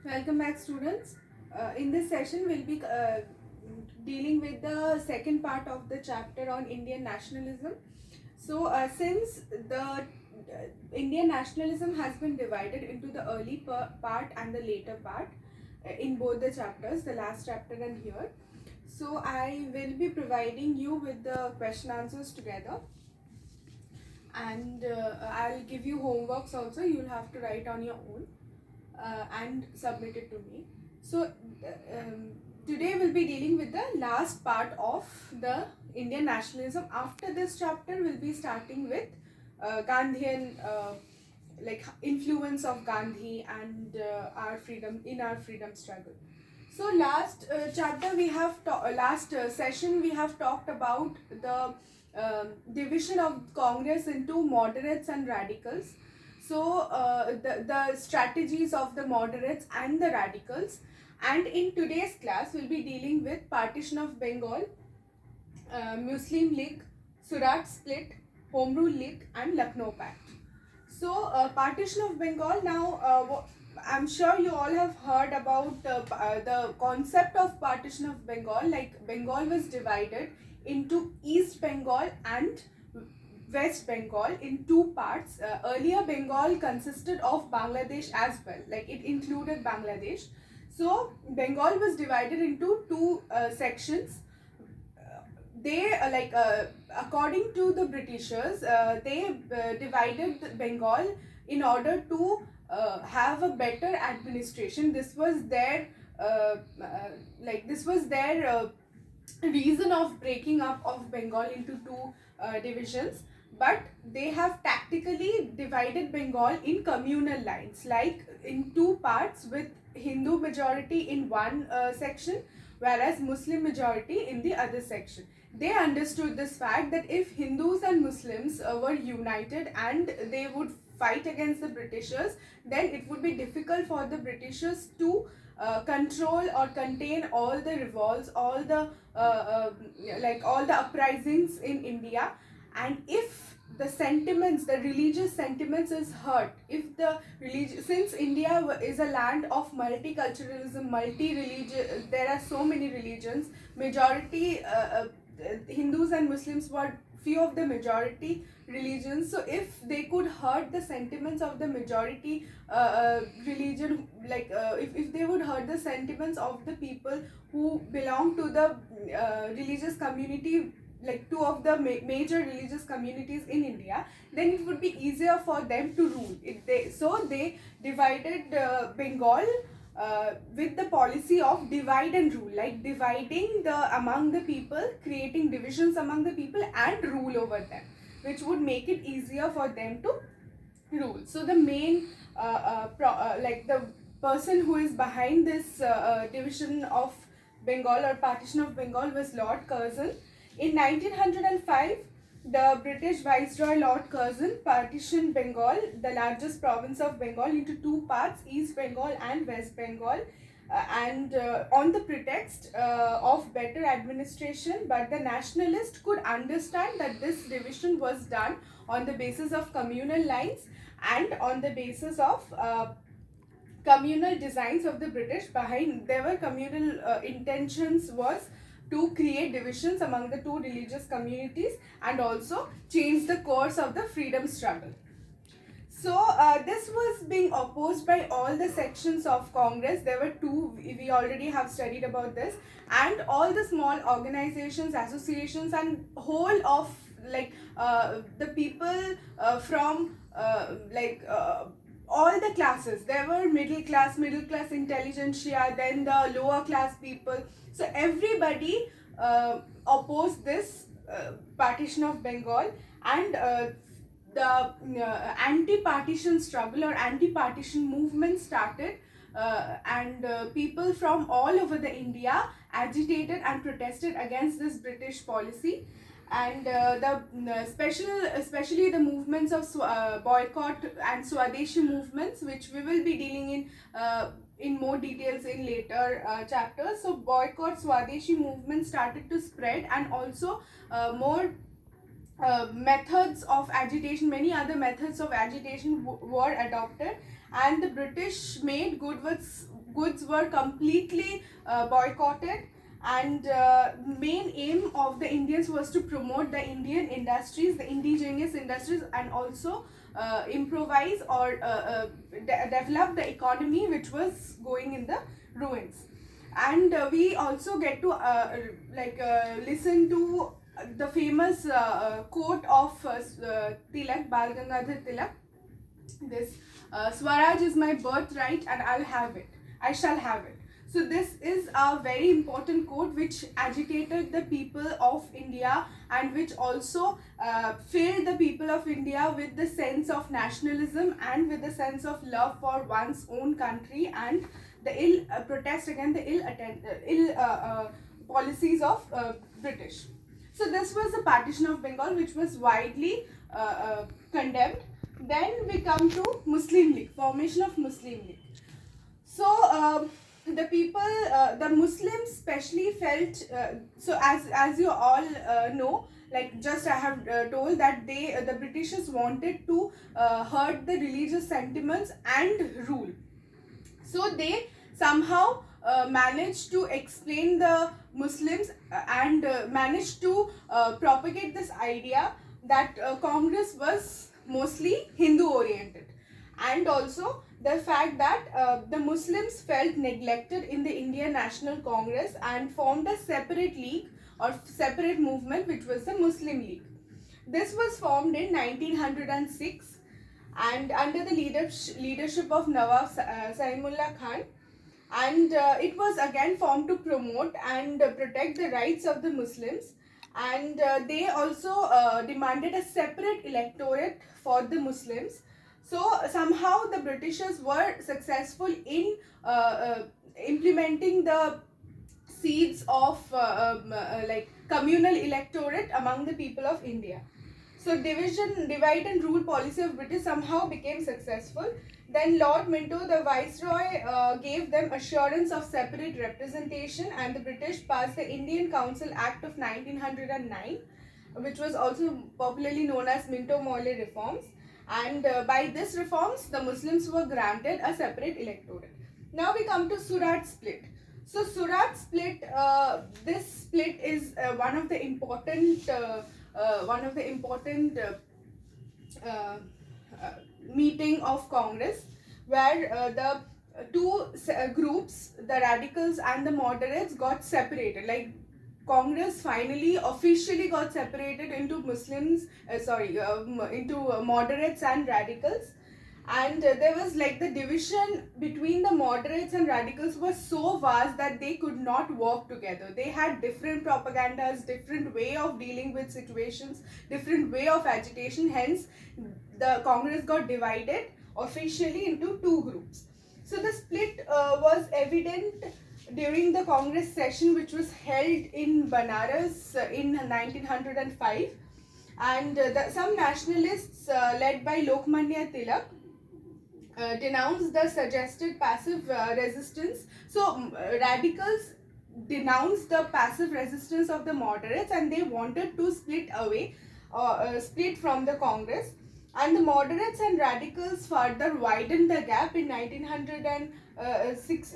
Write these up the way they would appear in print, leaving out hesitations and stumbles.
Welcome back, students. In this session, we'll be dealing with the second part of the chapter on Indian nationalism. So, since the Indian nationalism has been divided into the early part and the later part in both the chapters, the last chapter and here. So, I will be providing you with the question answers together, and I'll give you homeworks also. You'll have to write on your own and submit it to me. So today we'll be dealing with the last part of the Indian nationalism. After this chapter, we'll be starting with Gandhian like influence of Gandhi and our freedom struggle. So last chapter we have last session we have talked about the division of Congress into moderates and radicals. So the strategies of the moderates and the radicals. And in today's class, we'll be dealing with partition of Bengal, Muslim League, Surat split, Home Rule League, and Lucknow Pact. So partition of Bengal. Now, I'm sure you all have heard about the concept of partition of Bengal. Like Bengal was divided into East Bengal and West Bengal in two parts. Earlier, Bengal consisted of Bangladesh as well, like it included Bangladesh. So, Bengal was divided into two sections. They according to the Britishers, they divided Bengal in order to have a better administration. This was their reason of breaking up of Bengal into two divisions. But they have tactically divided Bengal in communal lines, like in two parts, with Hindu majority in one section, whereas Muslim majority in the other section. They understood this fact that if Hindus and Muslims were united and they would fight against the Britishers, then it would be difficult for the Britishers to control or contain all the revolts, all the all the uprisings in India. And if the sentiments, the religious sentiments is hurt, if the religion, since India is a land of multiculturalism, multi-religion, there are so many religions, majority Hindus and Muslims were few of the majority religions. So if they could hurt the sentiments of the majority religion, if they would hurt the sentiments of the people who belong to the religious community, like two of the major religious communities in India, then it would be easier for them to rule. So they divided Bengal with the policy of divide and rule, like dividing the among the people, creating divisions among the people and rule over them, which would make it easier for them to rule. So the main the person who is behind this division of Bengal or partition of Bengal was Lord Curzon. In 1905, the British Viceroy Lord Curzon partitioned Bengal, the largest province of Bengal, into two parts, East Bengal and West Bengal, and on the pretext of better administration. But the nationalists could understand that this division was done on the basis of communal lines and on the basis of communal designs of the British. Behind there were communal intentions was to create divisions among the two religious communities and also change the course of the freedom struggle. So this was being opposed by all the sections of Congress. There were two, we already have studied about this, and all the small organizations, associations, and whole of the people from all the classes. There were middle class intelligentsia, then the lower class people. So everybody opposed this partition of Bengal, and the anti-partition struggle or anti-partition movement started, and people from all over the India agitated and protested against this British policy. And especially the movements of boycott and Swadeshi movements, which we will be dealing in more details in later chapters. So boycott, Swadeshi movement started to spread, and also more methods of agitation, many other methods of agitation were adopted, and the British made good goods were completely boycotted, and main aim of the Indians was to promote the Indian industries, the indigenous industries, and also improvise or develop the economy which was going in the ruins. And we also get to listen to the famous quote of Tilak, Bal Gangadhar Tilak, this Swaraj is my birthright and I shall have it. So this is a very important quote which agitated the people of India, and which also filled the people of India with the sense of nationalism and with the sense of love for one's own country, and the ill protest against the ill policies of British. So this was the partition of Bengal, which was widely condemned. Then we come to Muslim League, formation of Muslim League. So the people, the Muslims especially felt, so as you all know, like just I have told that the Britishers wanted to hurt the religious sentiments and rule. So they somehow managed to explain the Muslims and managed to propagate this idea that Congress was mostly Hindu oriented, and also the fact that the Muslims felt neglected in the Indian National Congress and formed a separate league or separate movement, which was the Muslim League. This was formed in 1906 and under the leadership of Nawab Saimullah Khan, and it was again formed to promote and protect the rights of the Muslims, and they also demanded a separate electorate for the Muslims. So somehow the Britishers were successful in implementing the seeds of like communal electorate among the people of India. So divide and rule policy of British somehow became successful. Then Lord Minto, the Viceroy, gave them assurance of separate representation, and the British passed the Indian Council Act of 1909, which was also popularly known as Minto-Morley reforms. And by this reforms, the Muslims were granted a separate electorate. Now we come to Surat split. So Surat split, this split is one of the important meeting of Congress, where the two groups, the radicals and the moderates, got separated. Like Congress finally officially got separated into moderates and radicals, and there was like the division between the moderates and radicals was so vast that they could not work together. They had different propagandas, different way of dealing with situations, different way of agitation. Hence the Congress got divided officially into two groups. So the split was evident during the Congress session, which was held in Banaras in 1905, and some nationalists led by Lokmanya Tilak denounced the suggested passive resistance. So radicals denounced the passive resistance of the moderates, and they wanted to split from the Congress. And the moderates and radicals further widened the gap in 1906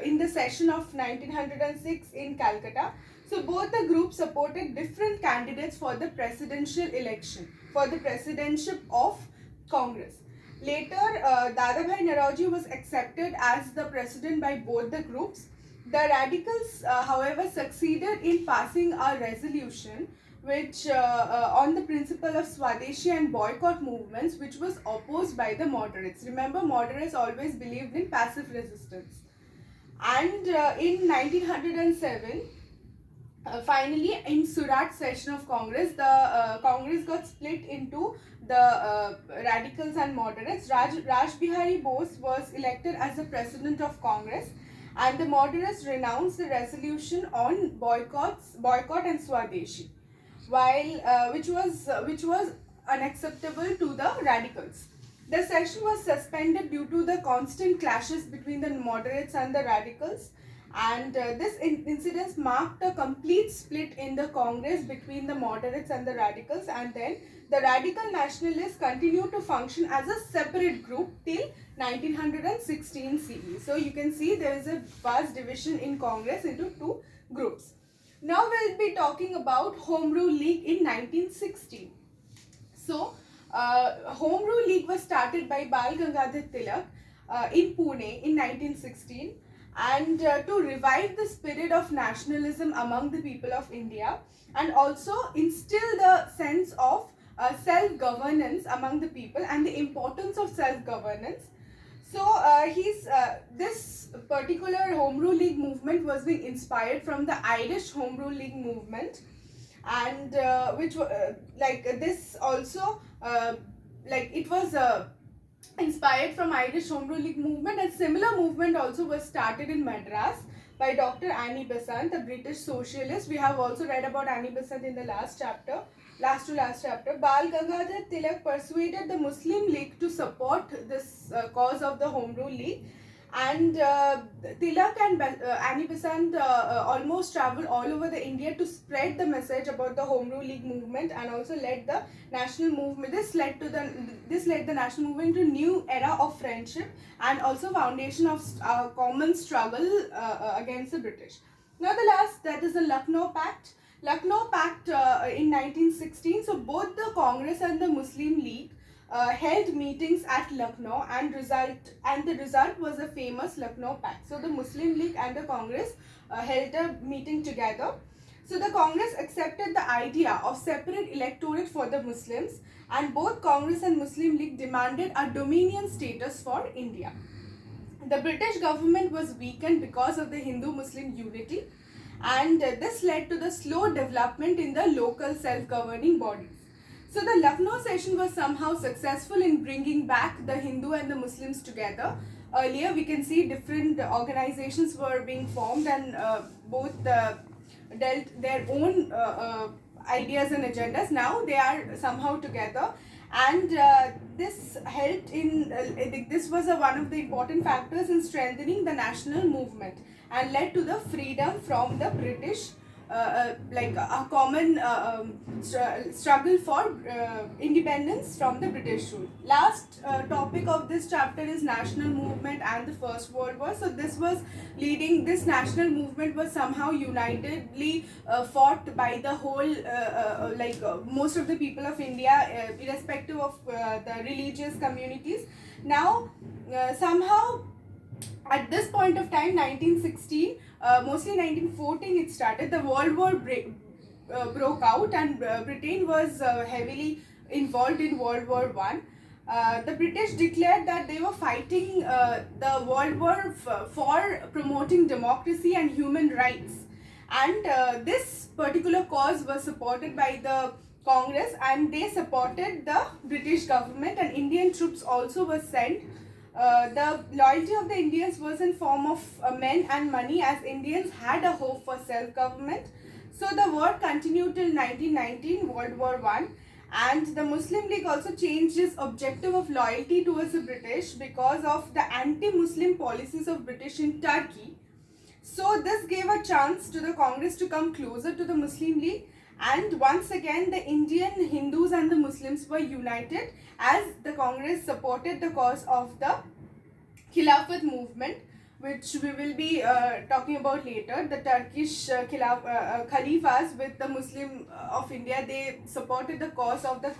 in the session of 1906 in Calcutta. So both the groups supported different candidates for the presidential election, for the presidency of Congress. Later, Dadabhai Naoroji was accepted as the president by both the groups. The radicals, however, succeeded in passing a resolution which on the principle of Swadeshi and boycott movements, which was opposed by the moderates. Remember, moderates always believed in passive resistance. And in 1907, finally, in Surat session of Congress, the Congress got split into the radicals and moderates. Raj Bihari Bose was elected as the president of Congress, and the moderates renounced the resolution on boycott and Swadeshi, while which was unacceptable to the radicals. The session was suspended due to the constant clashes between the moderates and the radicals, And this incident marked a complete split in the Congress between the moderates and the radicals, and then the radical nationalists continued to function as a separate group till 1916 CE. So you can see there is a vast division in Congress into two groups. Now we'll be talking about Home Rule League in 1916. So, Home Rule League was started by Bal Gangadhar Tilak in Pune in 1916, and to revive the spirit of nationalism among the people of India, and also instill the sense of self-governance among the people and the importance of self-governance. So this particular Home Rule League movement was being inspired from the Irish Home Rule League movement, and which like this also like it was inspired from Irish Home Rule League movement, and similar movement also was started in Madras by Dr. Annie Besant, a British socialist. We have also read about Annie Besant in the last chapter, last to last chapter. Bal Gangadhar Tilak persuaded the Muslim League to support this cause of the Home Rule League, and Tilak and Annie Besant almost traveled all over the India to spread the message about the Home Rule League movement, and also led the national movement. This led the national movement to a new era of friendship and also foundation of common struggle against the British. Now the last, that is the Lucknow Pact. Lucknow Pact in 1916. So both the Congress and the Muslim League held meetings at Lucknow, and the result was a famous Lucknow Pact. So the Muslim League and the Congress held a meeting together. So the Congress accepted the idea of separate electorate for the Muslims, and both Congress and Muslim League demanded a dominion status for India. The British government was weakened because of the Hindu-Muslim unity, and this led to the slow development in the local self-governing bodies. So the Lucknow session was somehow successful in bringing back the Hindu and the Muslims together. Earlier we can see different organizations were being formed, and both dealt their own ideas and agendas. Now they are somehow together, and this helped in this was one of the important factors in strengthening the national movement, and led to the freedom from the British, like a common struggle for independence from the British rule. Last topic of this chapter is national movement and the First World War. So this national movement was somehow unitedly fought by the whole most of the people of India, irrespective of the religious communities. Now somehow at this point of time, 1916, mostly 1914 it started, the World War broke out, and Britain was heavily involved in World War I. The British declared that they were fighting the World War for promoting democracy and human rights, and this particular cause was supported by the Congress, and they supported the British government, and Indian troops also were sent. The loyalty of the Indians was in form of men and money, as Indians had a hope for self-government. So the war continued till 1919, World War I, and the Muslim League also changed its objective of loyalty towards the British because of the anti-Muslim policies of British in Turkey. So this gave a chance to the Congress to come closer to the Muslim League, and once again the Indian Hindus and the Muslims were united, as the Congress supported the cause of the Khilafat movement, which we will be talking about later. The Turkish Khalifas with the Muslim of India, they supported the cause of the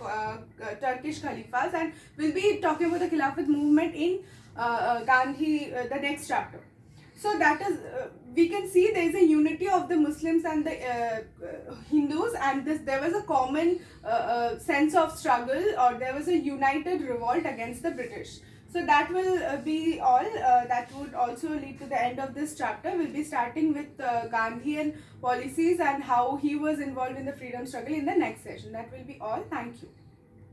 Turkish Khalifas, and we'll be talking about the Khilafat movement in Gandhi, the next chapter. So that is, we can see there is a unity of the Muslims and the Hindus, and there was a common sense of struggle, or there was a united revolt against the British. So that will be all. That would also lead to the end of this chapter. We'll be starting with Gandhian policies and how he was involved in the freedom struggle in the next session. That will be all. Thank you.